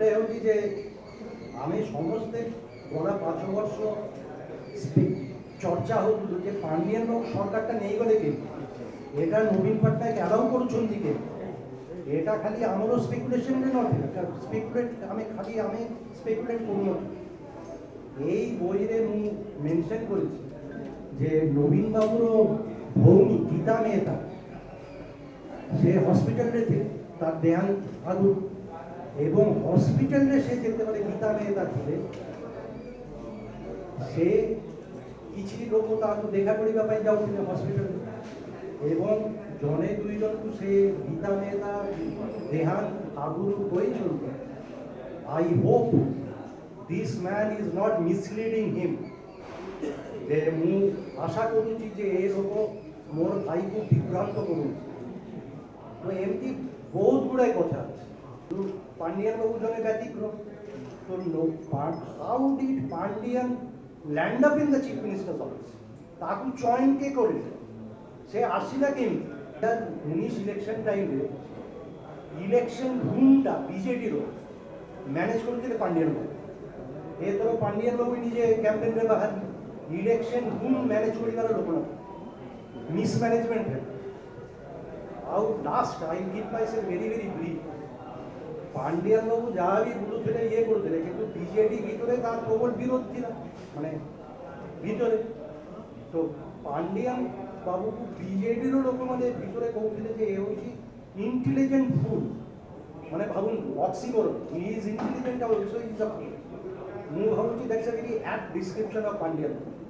ହେଉଛି ଯେ ଆମେ ସମସ୍ତେ ଗଲା 5 ବର୍ଷ চর্চা হতো যে পান্ডিয়ান লোক সরকারটা নেই গলে কে এটা নবীন পট্টনায়ক অ্যালাউ করছেন কে এটা খালি আমারও স্পেকুলেশন নয় স্পেকুলেট আমি স্পেকুলেট করব এই বইরে মু মেনশন করেছি যে নবীন বাবুর ভৌমি গীতা মেহতা সে হসপিটালে थे তার দেহান্ত আলু এবং হসপিটালে সে যেতেবেলে গীতা মেহতা ଥିଲେ সে କିଛି ଲୋକ ତାକୁ ଦେଖା କରିବା ପାଇଁ ଯାଉଥିଲେ ହସ୍ପିଟାଲରେ ଏବଂ ଜଣେ ଦୁଇ ଜଣଙ୍କୁ ସେ ଗୀତା ମେହତା ଦେହାନ୍ତ ଆଗରୁ କହିଛନ୍ତି I hope this man is not misleading him ଯେ ମୁଁ ଆଶା କରୁଛି ଯେ ଏ ଲୋକ ମୋର ଭାଇକୁ ବିଭ୍ରାନ୍ତ କରୁଛି ତ ଏମିତି ବହୁତ ଗୁଡ଼ାଏ କଥା ଅଛି ପାଣ୍ଡିଆନ ବାବୁ ଜଣେ ବ୍ୟତିକ୍ରମ ତ how did Pandian land up in the chief ministers office ତାକୁ ଚଏନ୍ କେ କରିଲେ ସେ ଆସିଲା କେମିତି 19 ଇଲେକ୍ସନ୍ ଟାଇମ୍ରେ ଇଲେକ୍ସନ୍ ରୁମ୍ଟା ବିଜେଡ଼ିର ମ୍ୟାନେଜ୍ କରୁଥିଲେ ପାଣ୍ଡିଆନ ବାବୁ ଏଥର ପାଣ୍ଡିଆନ ବାବୁ ନିଜେ କ୍ୟାମ୍ପେନ୍ରେ ବାହାରିଲେ ଇଲେକ୍ସନ୍ ରୁମ୍ ମ୍ୟାନେଜ୍ କରିବାର ଲୋକ ନା ମିସ୍ମ୍ୟାନେଜମେଣ୍ଟରେ ଆଉ last I give myself very brief Pandian Babu যাহা বি বুলুলে ইয়ে করুলে কিন্তু বিজেডি ভিতরে তার প্রবল বিরোধ ছিল মানে ভিতরে তো পান্ডিয়ান বাবুকে বিজেডির লোক মানে ভিতরে কହୁଥିଲେ যে এ হচ্ছে ইন্টেলিজেন্ট ফুল মানে ভাবুন oxymoron he is intelligent also is a fool ମୁଁ ଭାବୁଛି that's a very apt description of Pandian